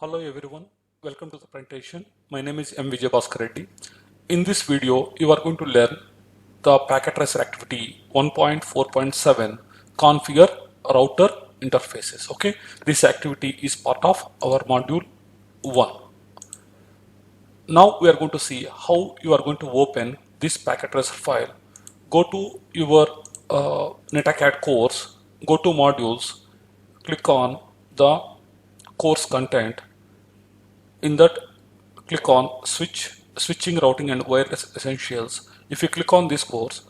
Hello everyone, welcome to the presentation. My name is M. Vijay Bhaskar Reddy. In this video, you are going to learn the packet tracer activity 1.4.7 configure router interfaces. Okay, this activity is part of our module 1. Now we are going to see how you are going to open this packet tracer file. Go to your NetAcad course, go to modules, click on the course content. In that, click on switching routing and wireless essentials. If you click on this course,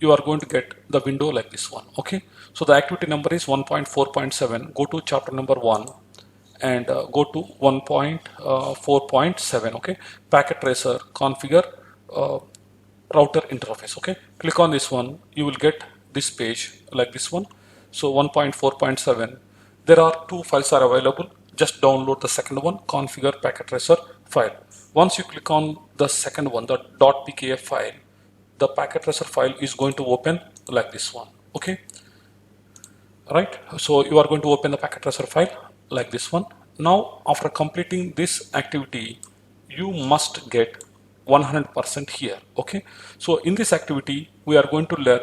you are going to get the window like this one. Okay, so the activity number is 1.4.7. Go to chapter number 1 and go to 1.4.7. okay, packet tracer configure uh, router interface. Okay, click on this one, you will get this page like this one. So 1.4.7, there are two files are available. Just download the second one, configure packet tracer file. Once you click on the second one, the .pkf file, the packet tracer file is going to open like this one. Okay, right, so you are going to open the packet tracer file like this one. Now after completing this activity, you must get 100% here. Okay, so in this activity we are going to learn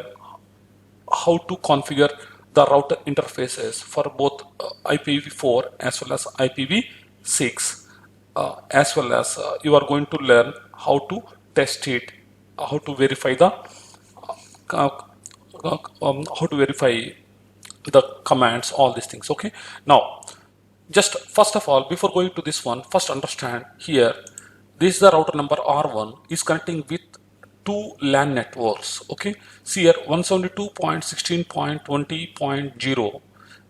how to configure the router interfaces for both IPv4 as well as IPv6, as well as you are going to learn how to test it, how to verify the uh, how to verify the commands, all these things. Okay, now just first of all, before going to this one, first understand here, this is the router number R1 is connecting with two LAN networks. Okay, see here 172.16.20.0.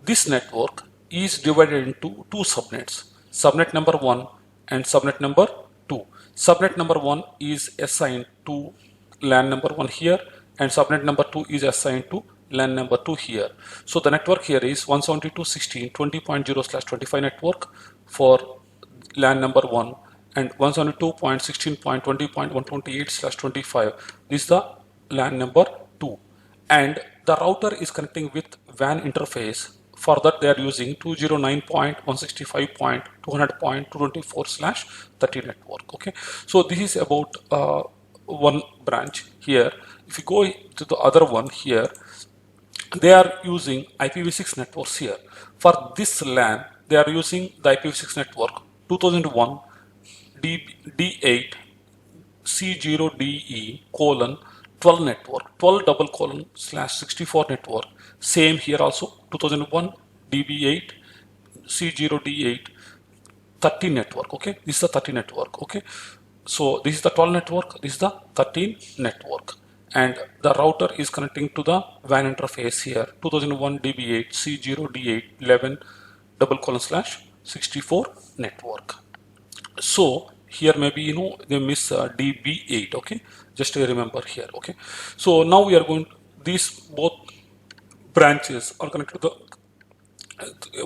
This network is divided into two subnets, subnet number 1 and subnet number 2. Subnet number 1 is assigned to LAN number 1 here, and subnet number 2 is assigned to LAN number 2 here. So the network here is 172.16.20.25 network for LAN number 1, and 172.16.20.128/25 is the LAN number 2, and the router is connecting with WAN interface. For that they are using 209.165.200.224/30 network. Okay, so this is about one branch here. If you go to the other one here, they are using IPv6 networks here. For this LAN, they are using the IPv6 network 2001 D8 C0DE colon 12 network, 12 double colon /64 network. Same here also 2001 DB8 C0D8 30 network. Okay, this is the 30 network. Okay, so this is the 12 network, this is the 13 network, and the router is connecting to the WAN interface here 2001 DB8 C0D8 11 double colon /64 network. So here maybe they miss DB8. Okay, just remember here. Okay, so now we are going, these both branches are connected to the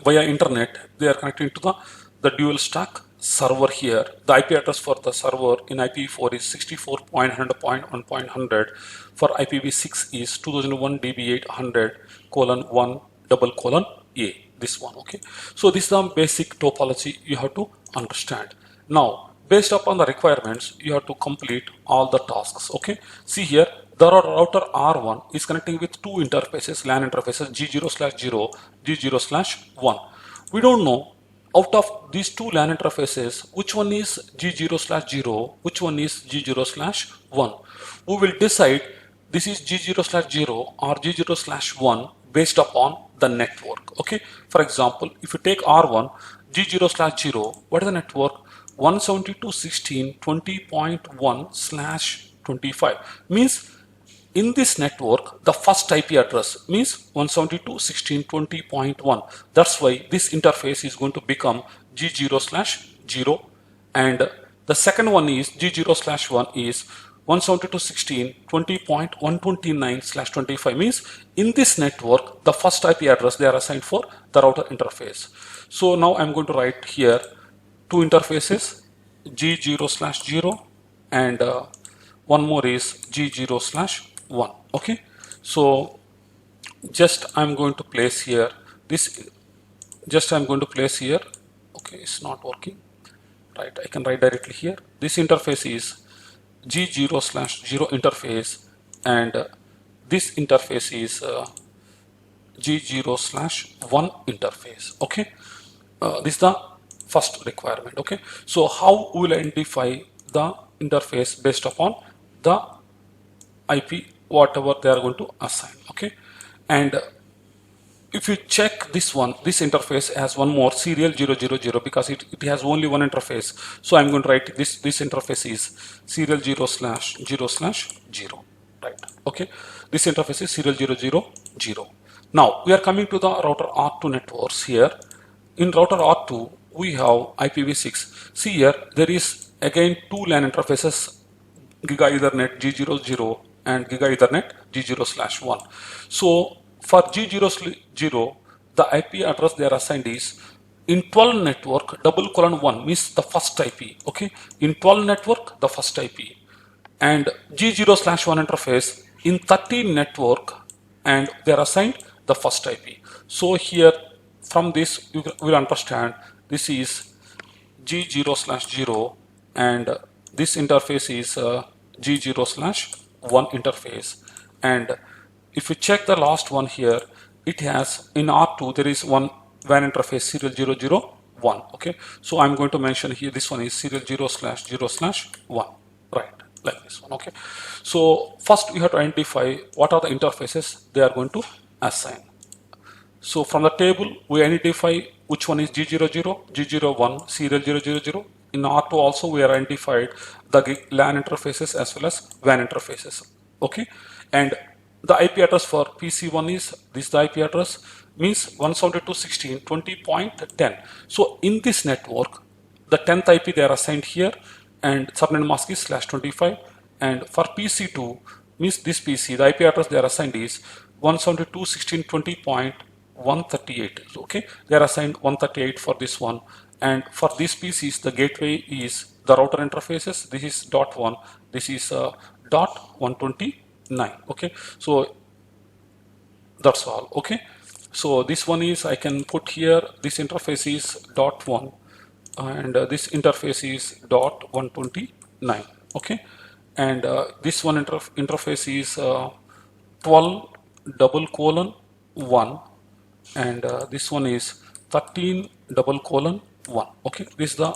via internet. They are connecting to the dual stack server here. The IP address for the server in IPv4 is 64.100.1.100. For IPv6 is 2001 DB800 colon 1 double colon A, this one. Okay, so this is the basic topology you have to understand. Now based upon the requirements, you have to complete all the tasks. Okay, see here, the router R1 is connecting with two interfaces, LAN interfaces G0/0, G0/1. We don't know out of these two LAN interfaces which one is G0/0, which one is G0/1. We will decide this is G0/0 or G0/1 based upon the network. Okay, for example, if you take R1 G0/0, what is the network? 172.16.20.1/25 means in this network the first IP address means 172.16.20.1. That's why this interface is going to become G0/0, and the second one is G0/1 is 172.16.20.129/25 means in this network the first IP address they are assigned for the router interface. So now I'm going to write here two interfaces, G0/0 and one more is G0/1. Okay, so just I'm going to place here this, just I'm going to place here. Okay, it's not working. Right, I can write directly here. This interface is G0/0 interface, and this interface is G0/1 interface. Okay, this is the first requirement. Okay, so how we will identify the interface based upon the IP whatever they are going to assign. Okay, and if you check this one, this interface has one more serial 000 because it has only one interface. So I'm going to write this interface is serial 0/0/0. Right. Okay. This interface is serial 000. Now we are coming to the router R2 networks here. In router R2, we have IPv6. See here, there is again two LAN interfaces, Giga Ethernet G00 and Giga Ethernet G0/1. So for G00, the IP address they are assigned is in 12 network ;1 means the first IP. Okay, in 12 network the first IP, and G0/1 interface in 13 network, and they are assigned the first IP. So here from this you will understand this is G0/0, and this interface is G0/1 interface. And if you check the last one here, it has in R2 there is one WAN interface serial 001. Okay, so I'm going to mention here this one is serial 0/0/1. Right, like this one. Okay, so first we have to identify what are the interfaces they are going to assign. So from the table we identify which one is G00, G01, serial 000. In R2 also we are identified the LAN interfaces as well as WAN interfaces. Okay, and the IP address for PC1 is this, the IP address means 172.16.20.10. So in this network, the 10th IP they are assigned here, and subnet mask is /25. And for PC2 means this PC, the IP address they are assigned is 172.16.20.138. Okay, they are assigned 138 for this one. And for these PCs, the gateway is the router interfaces. This is .1. This is .129. Okay, so that's all. Okay, so this one is, I can put here, this interface is .1, and this interface is .129. Okay, and this one interface is 12:1, and this one is 13:1. Okay, this is the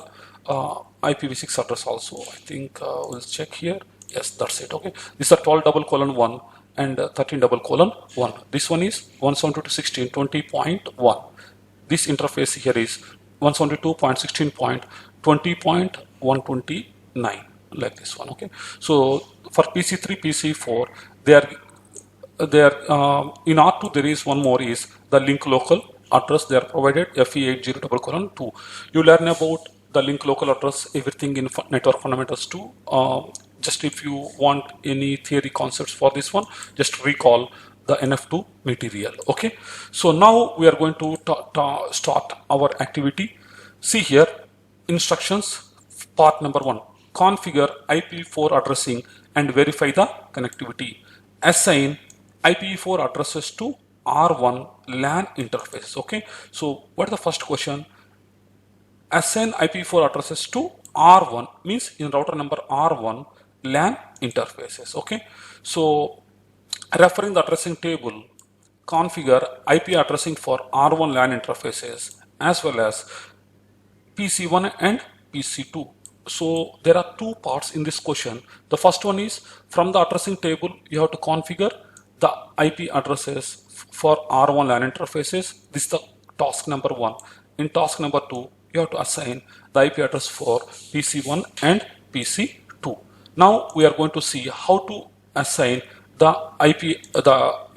IPv6 address also. I think we'll check here. Yes, that's it. Okay, this is 12:1 and 13:1. This one is 172.16.20.1. This interface here is 172.16.20.129, like this one. Okay, so for PC3, PC4, they are in R2 there is one more is the link local address they are provided FE80:2. You learn about the link local address everything in network fundamentals 2. Just if you want any theory concepts for this one, just recall the NF2 material. Okay, so now we are going to start our activity. See here, instructions, part number 1, configure IPv4 addressing and verify the connectivity. Assign IPv4 addresses to R1 LAN interface. Okay, so what is the first question? Assign IPv4 addresses to R1 means in router number R1 LAN interfaces. Okay, so referring the addressing table, configure IP addressing for R1 LAN interfaces as well as PC1 and PC2. So there are two parts in this question. The first one is from the addressing table you have to configure the IP addresses for R1 LAN interfaces. This is the task number 1. In task number 2 you have to assign the IP address for PC1 and PC2. Now we are going to see how to assign the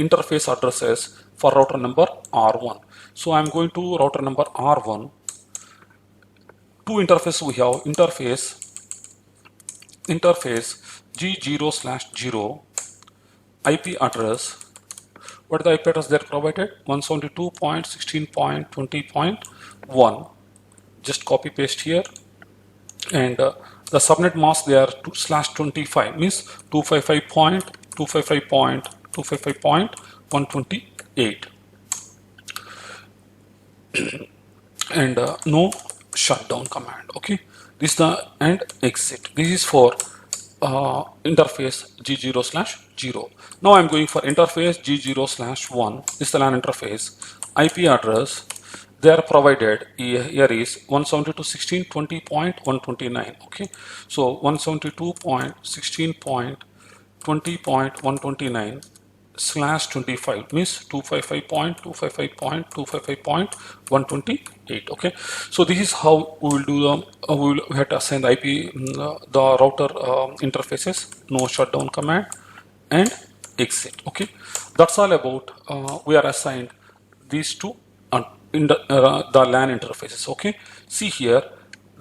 interface addresses for router number R1. So I am going to router number R1. Two interfaces we have, interface G0/0 IP address. What is the IP address they are provided? 172.16.20.1. Just copy paste here, and the subnet mask they are /25 means 255.255.255.128, and no shutdown command. Okay, this is the and exit. This is for interface G0/0. Now I'm going for interface G0/1. This is the LAN interface. IP address they are provided here is 172.16.20.129. Okay, so 172.16.20.129 slash 25 means 255.255.255.128. Okay, so this is how we will do the we have to assign the IP the router interfaces, no shutdown command and exit. Okay, that's all about we are assigned these two in the LAN interfaces. Okay, see here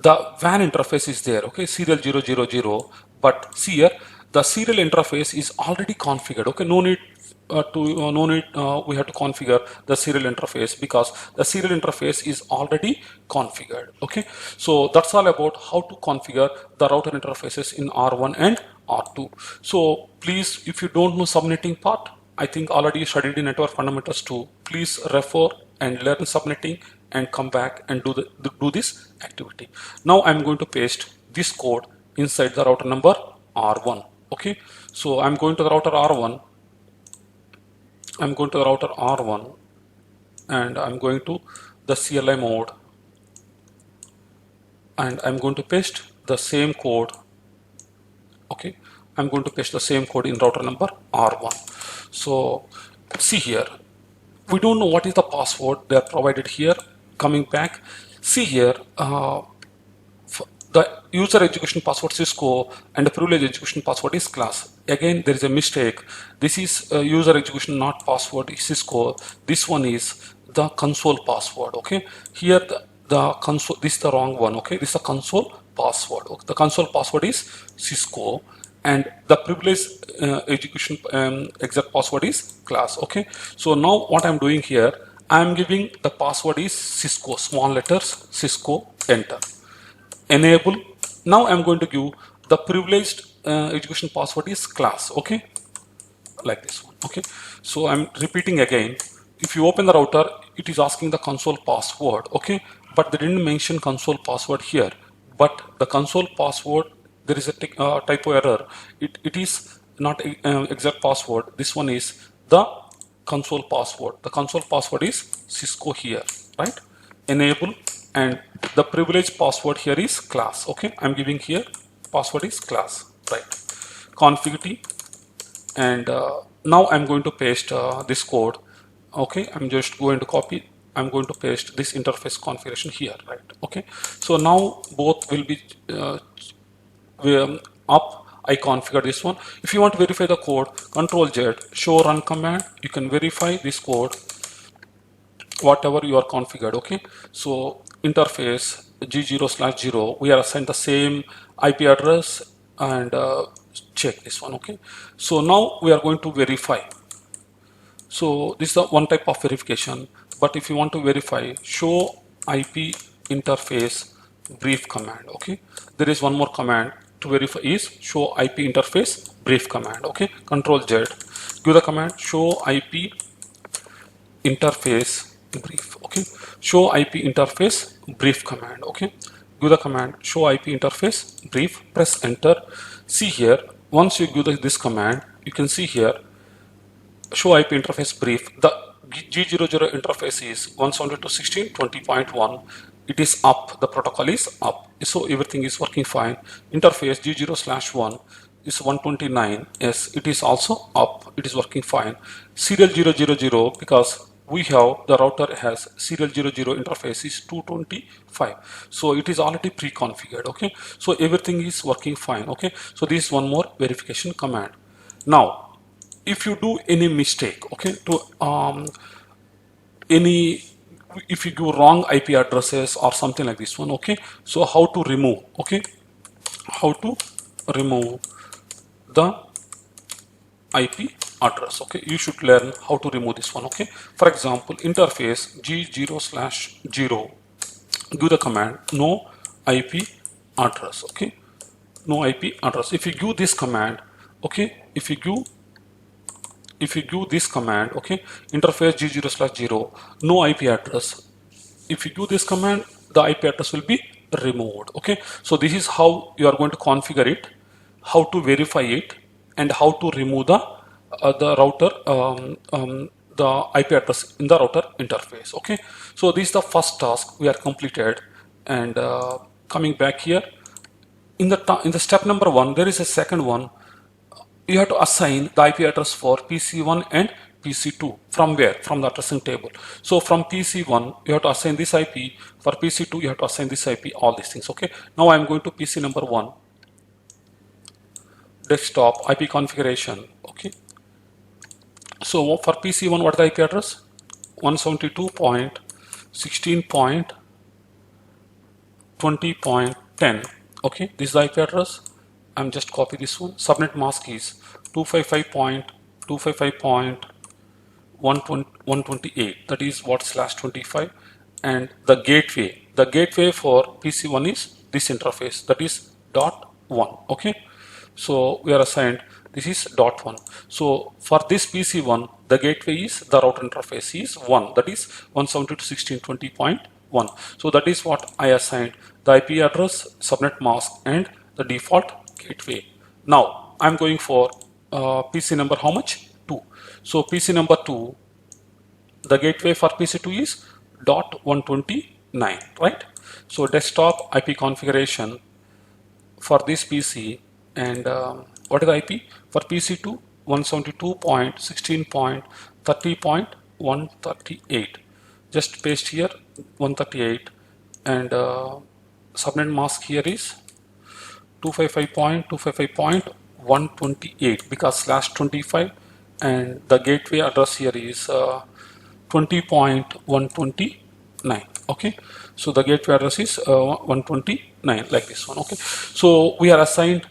the WAN interface is there. Okay, serial 000, but see here the serial interface is already configured. Okay, no need we have to configure the serial interface because the serial interface is already configured. Okay, so that's all about how to configure the router interfaces in R1 and R2. So please, if you don't know subnetting part, I think already studied in network fundamentals too. Please refer and learn subnetting and come back and do this activity. Now I'm going to paste this code inside the router number R1. Okay, so I'm going to the router R1. I'm going to the router R1 and I'm going to the CLI mode and I'm going to paste the same code. Okay, I'm going to paste the same code in router number R1. So see here, we don't know what is the password they are provided here. Coming back, see here the user execution password Cisco and the privilege execution password is class. Again, there is a mistake. This is user execution, not password Cisco. This one is the console password. Okay, here the console, this is the wrong one. Okay, this is the console password. Okay? The console password is Cisco and the privilege execution exact password is class. Okay, so now what I'm doing here, I'm giving the password is Cisco, small letters Cisco, enter. Enable. Now I'm going to give the privileged execution password is class. Okay, like this one. Okay, so I'm repeating again. If you open the router, it is asking the console password. Okay, but they didn't mention console password here. But the console password, there is a typo error. It is not exact password. This one is the console password. The console password is Cisco here, right? Enable, and the privilege password here is class. Okay, I'm giving here password is class, right? Config T, and now I'm going to paste this code. Okay, I'm just going to copy. I'm going to paste this interface configuration here, right? Okay, so now both will be up. I configure this one. If you want to verify the code, Control Z, show run command. You can verify this code, whatever you are configured. Okay, so interface G0/0, we are assigned the same IP address and check this one. Okay, so now we are going to verify. So this is the one type of verification, but if you want to verify, show IP interface brief command. Okay, there is one more command to verify is show IP interface brief command. Okay, Control Z, give the command show IP interface brief. Okay, show IP interface brief command. Okay, give the command show IP interface brief, press enter. See here, once you give this command, you can see here show IP interface brief. The G00 interface is 172.16.20.1. It is up, the protocol is up, so everything is working fine. Interface G0/1 is 129. Yes, it is also up, it is working fine. Serial 000, because we have the router has serial 00 interface is 225, so it is already pre-configured. Okay, so everything is working fine. Okay, so this is one more verification command. Now if you do any mistake, okay, to if you give wrong IP addresses or something like this one, okay, so how to remove, okay, how to remove the IP address. Okay, you should learn how to remove this one. Okay, for example, interface G0/0, give the command no IP address. Okay, no IP address. If you give this command, okay, if you give this command, okay, interface G0/0, no IP address. If you give this command, the IP address will be removed. Okay, so this is how you are going to configure it, how to verify it, and how to remove the router the IP address in the router interface. Okay, so this is the first task we are completed. And coming back here in the step number 1, there is a second one. You have to assign the IP address for PC1 and PC2. From where? From the addressing table. So from PC1 you have to assign this IP, for PC2 you have to assign this IP, all these things. Okay, now I am going to PC number 1, desktop IP configuration. Okay, so for PC1, what is the IP address? 172.16.20.10. Okay, this is the IP address. I'm just copy this one. Subnet mask is 255.255.128. That is what /25. And the gateway for PC1 is this interface, that is .1. Okay, so we are assigned this is .1. So for this PC1, the gateway is the router interface is 1, that is 172.16.20.1. So that is what I assigned, the IP address, subnet mask, and the default gateway. Now I'm going for PC number how much? 2. So PC number 2, the gateway for PC2 is .129, right? So desktop IP configuration for this PC, and what is the IP for PC2? 172.16.30.138. Just paste here 138, and subnet mask here is 255.255.128 because /25, and the gateway address here is 20.129. Okay, so the gateway address is 129, like this one. Okay, so we are assigned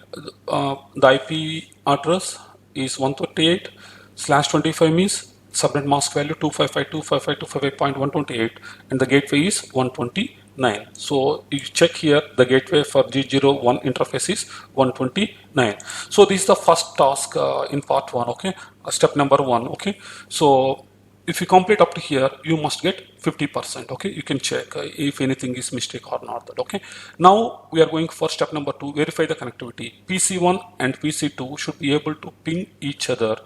the IP address is 138/25 means subnet mask value 255.255.128, and the gateway is 129. So you check here, the gateway for G01 interface is 129. So this is the first task in part 1. Okay, step number 1. Okay, so if you complete up to here, you must get 50%. Okay, you can check if anything is mistake or not. Okay, now we are going for step number 2, verify the connectivity. PC1 and PC2 should be able to ping each other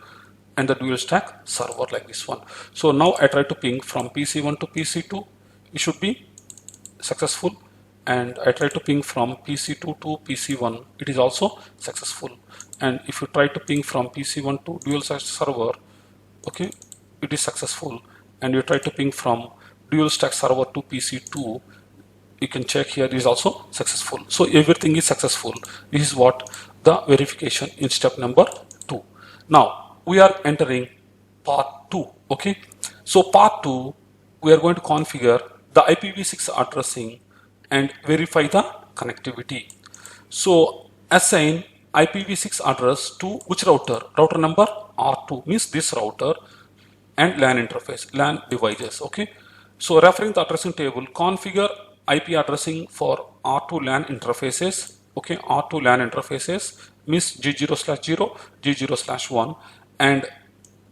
and the dual stack server, like this one. So now I try to ping from PC1 to PC2, it should be successful, and I try to ping from PC2 to PC1, it is also successful. And if you try to ping from PC1 to dual stack server, okay, it is successful. And you try to ping from dual stack server to PC2, you can check here, it is also successful. So everything is successful. This is what the verification in step number 2. Now we are entering part 2. Okay, so part 2, we are going to configure the IPv6 addressing and verify the connectivity. So assign IPv6 address to which router? Router number R2 means this router, and LAN interface, LAN devices. Okay, so referring the addressing table, configure IP addressing for R2 LAN interfaces. Okay, R2 LAN interfaces means G0/0, G0/1, and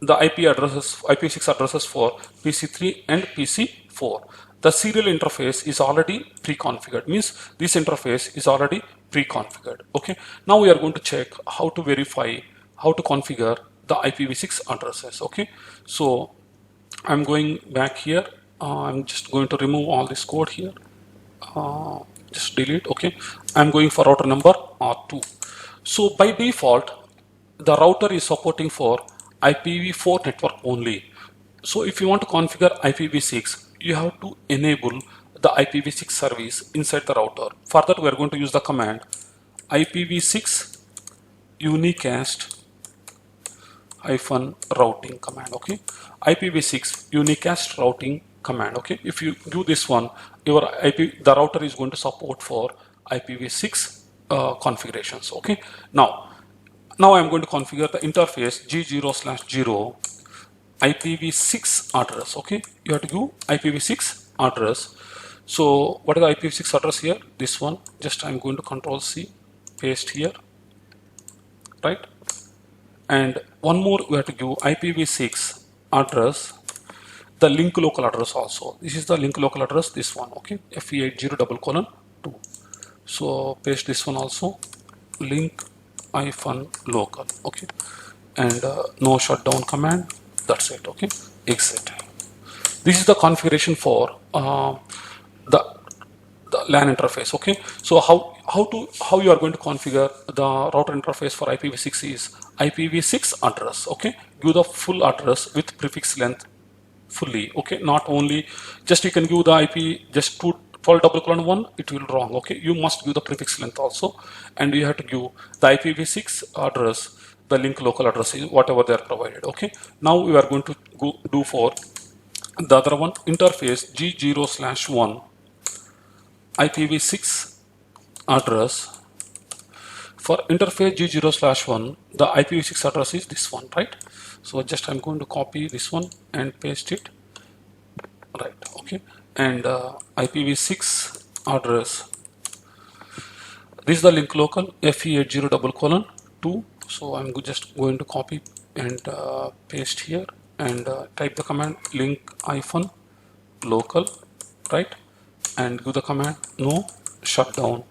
the IP addresses, IPv6 addresses for PC3 and PC4. The serial interface is already pre-configured, means this interface is already pre-configured. Okay, now we are going to check how to verify, how to configure the IPv6 addresses. Okay, so I'm going back here. I'm just going to remove all this code here. Just delete. Okay, I'm going for router number R2. So by default, the router is supporting for IPv4 network only. So if you want to configure IPv6, you have to enable the IPv6 service inside the router. For that, we are going to use the command IPv6 unicast -routing command. Okay, IPv6 unicast routing command. Okay, if you do this one, the router is going to support for IPv6 configurations. Okay, now I'm going to configure the interface G0/0 IPv6 address. Okay, you have to give IPv6 address. So what is the IPv6 address here? This one. Just I'm going to Control+C, paste here, right? And one more, we have to give IPv6 address, the link local address also. This is the link local address, this one. Okay, FE80:2. So paste this one also, link -local, okay, and no shutdown command. That's it, okay. Exit. This is the configuration for the LAN interface, okay. So how you are going to configure the router interface for IPv6 is IPv6 address, okay. Give the full address with prefix length fully, okay. Not only just you can give the IP just 12:1, it will wrong, okay. You must give the prefix length also, and you have to give the IPv6 address, the link local address is whatever they are provided, okay. Now we are going to do for the other one, interface G0/1 IPv6 address. For interface G0/1, the IPv6 address is this one, right? So just I'm going to copy this one and paste it, right? Okay, and IPv6 address. This is the link local FE80:2. So I'm just going to copy and paste here and type the command link-local, right? And give the command no shutdown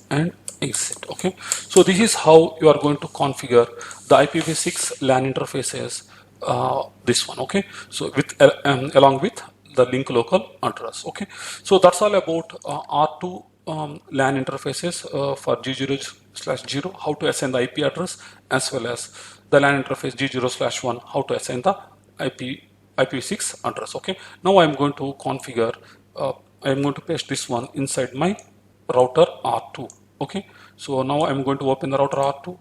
and exit, okay. So this is how you are going to configure the IPv6 LAN interfaces, this one, okay. So with along with the link local address, okay. So that's all about R2 LAN interfaces for G0/0, how to assign the IP address, as well as the LAN interface G0/1, how to assign the IPv6 address, okay. Now I'm going to configure, I'm going to paste this one inside my router R2, okay. So now I'm going to open the router R2,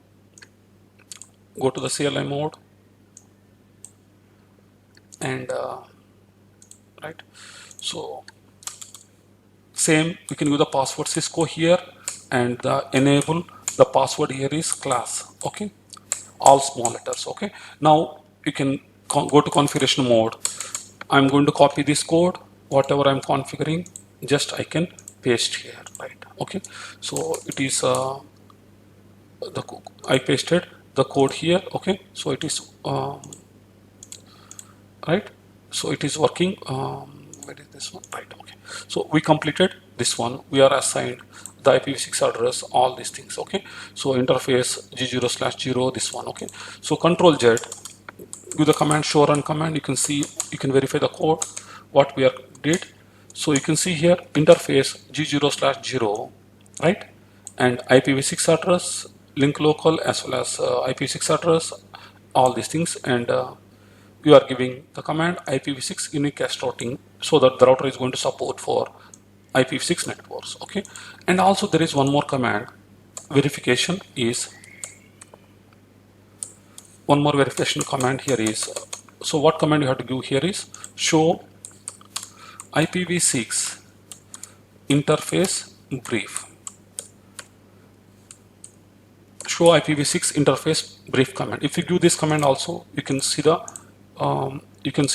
go to the CLI mode, and right, so same, we can use the password Cisco here, and the enable, the password here is class, okay, all small letters, okay. Now you can go to configuration mode. I'm going to copy this code, whatever I'm configuring, just I can paste here, right? Okay, so it is I pasted the code here, okay. So it is right, so it is working. Where is this one? Right, okay. So we completed this one. We are assigned the IPv6 address, all these things, okay. So interface G0/0, this one, okay. So Control Z, give the command show run command. You can see, you can verify the code what we are did. So you can see here interface G0/0, right, and IPv6 address, link local, as well as IPv6 address, all these things, and you are giving the command IPv6 unicast routing, so that the router is going to support for IPv6 networks, okay. And also there is one more command, verification is, one more verification command here is, so what command you have to give here is show IPv6 interface brief. Show IPv6 interface brief command. If you do this command also, you can see the you can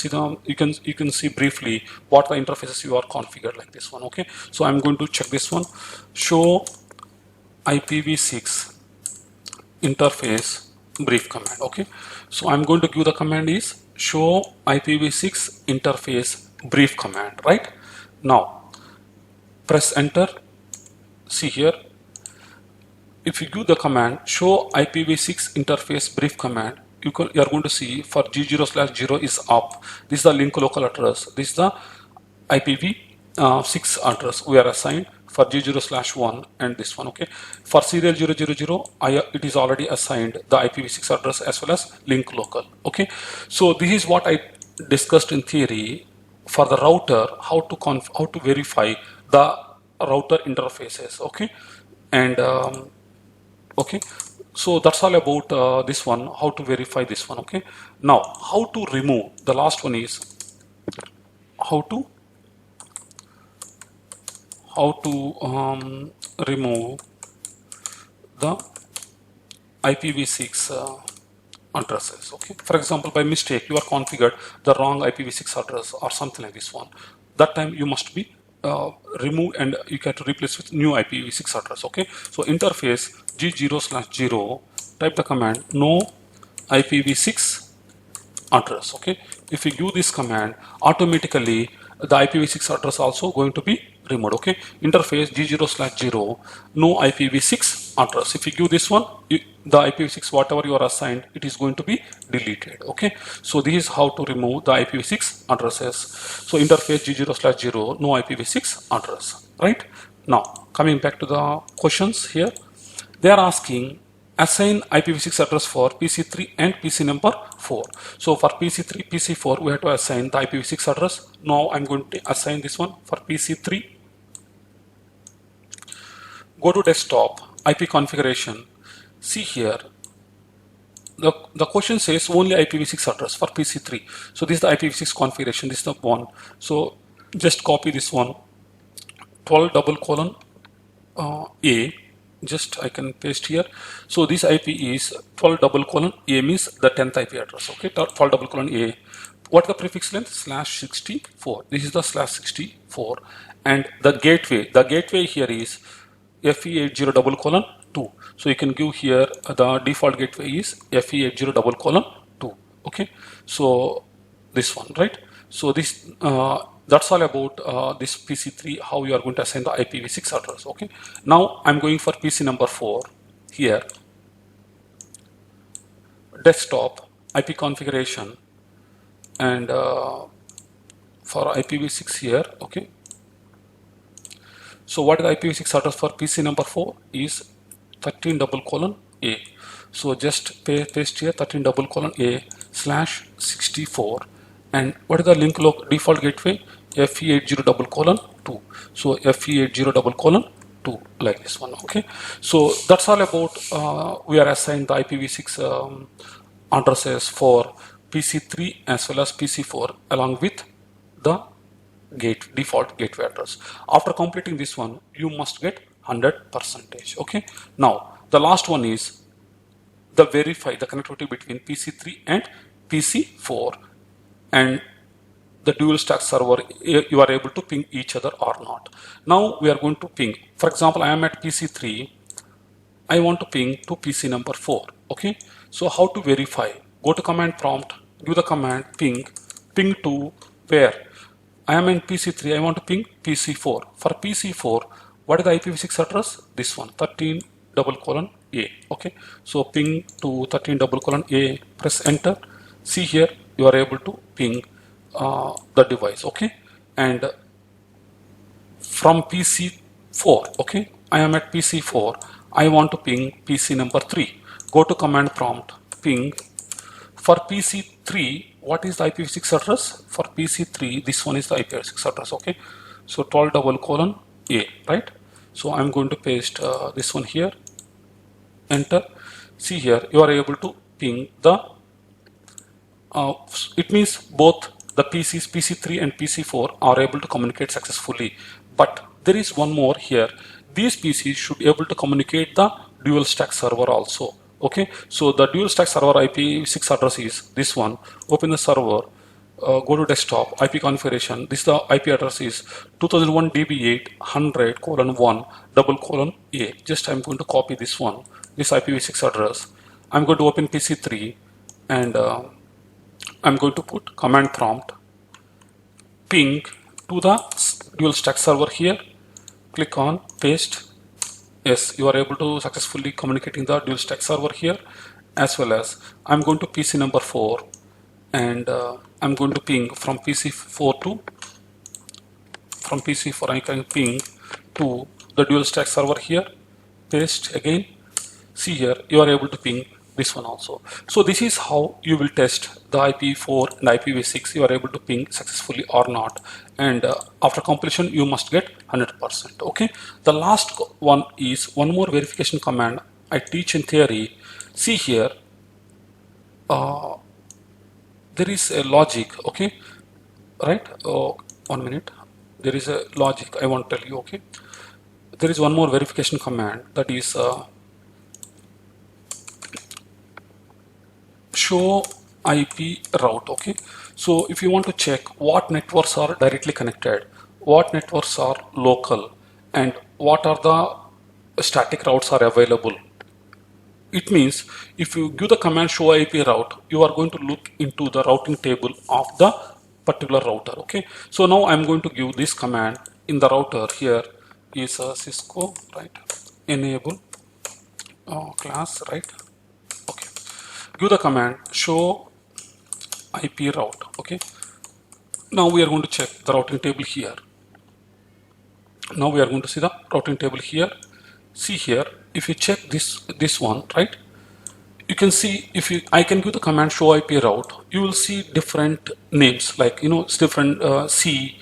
see briefly what the interfaces you are configured, like this one, okay. So I'm going to check this one, show IPv6 interface brief command, okay. So I'm going to give the command is show IPv6 interface brief command, right. Now press enter. See here, if you give the command show IPv6 interface brief command, you are going to see for G0/0 is up. This is the link local address. This is the IPv6 address we are assigned for G0/1, and this one, okay. For serial 000, it is already assigned the IPv6 address as well as link local, okay. So this is what I discussed in theory for the router, how to verify the router interfaces, okay. And okay, so that's all about this one, how to verify this one, okay. Now how to remove, the last one is how to remove the IPv6 addresses, okay. For example, by mistake you are configured the wrong IPv6 address or something like this one, that time you must be remove, and you can replace with new IPv6 address, okay. So interface G0/0, type the command no IPv6 address, okay. If you give this command, automatically the IPv6 address also going to be removed. Okay, interface G0/0, no IPv6 address. If you give this one, the IPv6 whatever you are assigned, it is going to be deleted. Okay, so this is how to remove the IPv6 addresses. So interface G0/0, no IPv6 address. Right now, coming back to the questions here, they are asking assign IPv6 address for PC3 and PC number 4. So for PC3, PC4, we have to assign the IPv6 address. Now I'm going to assign this one for PC3. Go to desktop, IP configuration. See here, the question says only IPv6 address for PC3. So this is the IPv6 configuration, this is the one. So just copy this one, 12:A. Just I can paste here. So this IP is 12:A means the 10th IP address. Okay, 12:A. What the prefix length? /64. This is the /64, and the gateway here is FE80:2. So you can give here the default gateway is FE80:2. Okay, so this one, right? So this that's all about this PC3, how you are going to assign the IPv6 address. Okay, now I'm going for PC number 4 here, desktop, IP configuration, and for IPv6 here. Okay, so what is the IPv6 address for PC number 4 is 13:A. So just paste here 13:A /64, and what is the link default gateway? FE80:2. So FE80:2, like this one. Okay, so that's all about we are assigned the IPv6 addresses for PC3 as well as PC4 along with the default gateway address. After completing this one, you must get 100%. Okay, now the last one is the verify the connectivity between PC3 and PC4 and the dual stack server, you are able to ping each other or not. Now we are going to ping. For example, I am at PC3. I want to ping to PC number 4. Okay, so how to verify? Go to command prompt, give the command ping to where? I am in PC3. I want to ping PC4. For PC4, what is the IPv6 address? This one, 13:A. Okay, so ping to 13:A. Press enter. See here, you are able to ping the device. Okay, and from PC4, okay, I am at PC4. I want to ping PC number 3. Go to command prompt, ping. For PC3, what is the IPv6 address? For PC3, this one is the IPv6 address. Okay, so 12:A, right? So I'm going to paste this one here. Enter. See here, you are able to ping the. It means both the PCs, PC3 and PC4 are able to communicate successfully. But there is one more here. These PCs should be able to communicate the dual stack server also. Okay, so the dual stack server IPv6 address is this one. Open the server, go to desktop, IP configuration. This the IP address is 2001 DB8 100:1:A. Just I'm going to copy this one, this IPv6 address. I'm going to open PC3 and I'm going to put command prompt ping to the dual stack server here. Click on paste. Yes, you are able to successfully communicating the dual stack server here, as well as I'm going to PC number 4 and I'm going to ping from PC4 I can ping to the dual stack server here. Paste again. See here, you are able to ping this one also. So this is how you will test the IP4 and IPv6 you are able to ping successfully or not, and after completion you must get 100%. Okay, the last one is one more verification command I teach in theory. See here, there is a logic. Okay, right? 1 minute, there is a logic I want to tell you. Okay, there is one more verification command, that is show IP route. Okay, so if you want to check what networks are directly connected, what networks are local, and what are the static routes are available, it means if you give the command show IP route, you are going to look into the routing table of the particular router. Okay, so now I'm going to give this command in the router here is Cisco, right? Enable class, right? Okay. Give the command show IP route. Okay. Now we are going to check the routing table here. Now we are going to see the routing table here. See here, if you check this one, right? You can see if I can give the command show IP route, you will see different names, like it's different C,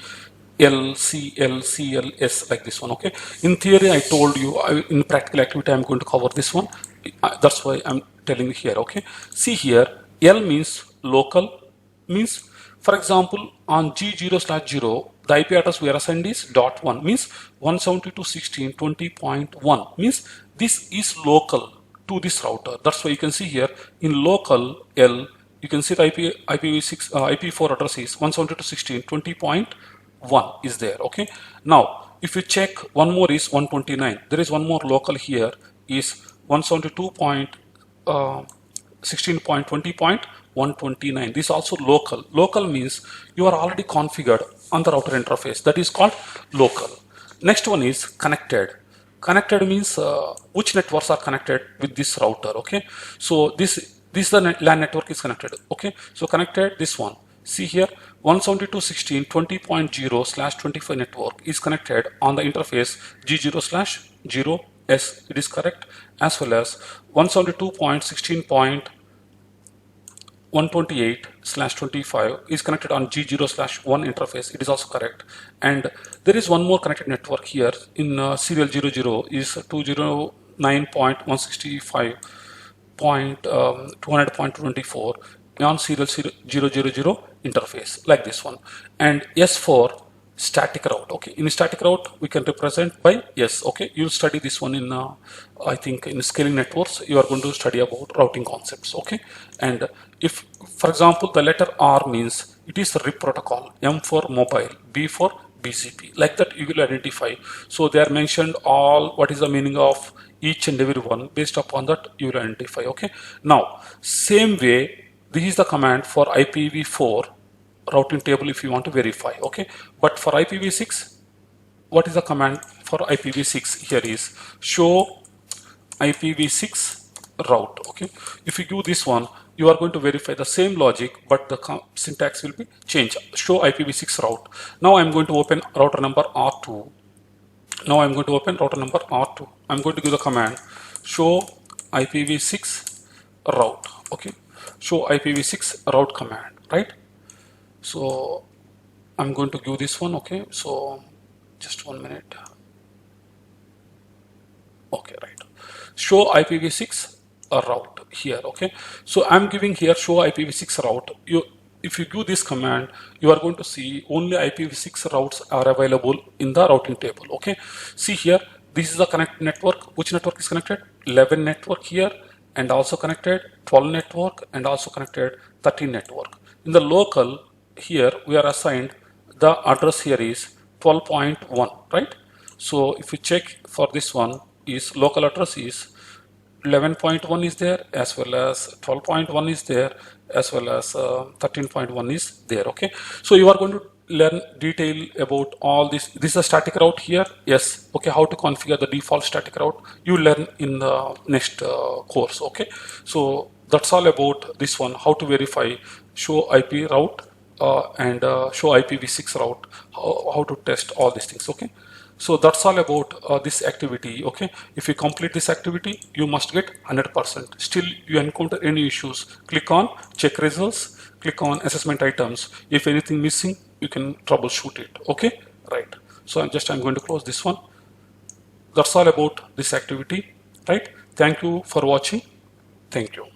L, C, L, C, L, S, like this one. Okay. In theory, I told you in practical activity I'm going to cover this one. That's why I'm telling you here. Okay. See here, L means local, means for example on G0/0 the IP address we are assigned is .1, means 172.16.20.1, means this is local to this router. That's why you can see here in local L, you can see the IPv6 IP4 address is 172.16.20.1 is there. Okay. Now if you check, one more is 129. There is one more local here is 172.16.20.129. This is also local. Local means you are already configured on the router interface. That is called local. Next one is connected. Connected means which networks are connected with this router. Okay. So this the LAN network is connected. Okay. So connected, this one. See here, 172.16.20.0/25 network is connected on the interface G0/0S. It is correct, as well as 172.16.128/25 is connected on G0/1 interface. It is also correct. And there is one more connected network here in serial 00 is 209.165.200.24 on serial 000 interface, like this one. And S for static route. Okay, in static route we can represent by S. Okay, you'll study this one in I think in scaling networks. You are going to study about routing concepts. Okay, and if for example the letter R means it is RIP protocol, M for mobile, B for BCP, like that you will identify. So they are mentioned all what is the meaning of each and every one. Based upon that you will identify. Okay, now same way, this is the command for IPv4 routing table if you want to verify. Okay, but for IPv6, what is the command for IPv6 here is show IPv6 route. Okay, if you do this one, you are going to verify the same logic, but the syntax will be changed. Show IPv6 route. Now I'm going to open router number R2. Now I'm going to open router number R2. I'm going to give the command show IPv6 route. Okay, show IPv6 route command, right? So I'm going to give this one. Okay, so just 1 minute. Okay, right. Show IPv6 route here. Okay, so I'm giving here show IPv6 route. If you give this command, you are going to see only IPv6 routes are available in the routing table. Okay, see here, this is the connect network. Which network is connected? 11 network here, and also connected 12 network, and also connected 13 network. In the local here we are assigned the address here is 12.1, right? So if you check for this one, is local address is 11.1 is there, as well as 12.1 is there, as well as 13.1 is there. Okay, so you are going to learn detail about all this. This is a static route here. Yes. Okay, how to configure the default static route you learn in the next course. Okay, so that's all about this one, how to verify show IP route and show IPv6 route, how to test all these things. Okay, so that's all about this activity. Okay, if you complete this activity, you must get 100%. Still you encounter any issues, click on check results, click on assessment items. If anything missing, you can troubleshoot it. Okay, right. So I'm going to close this one. That's all about this activity, right? Thank you for watching. Thank you.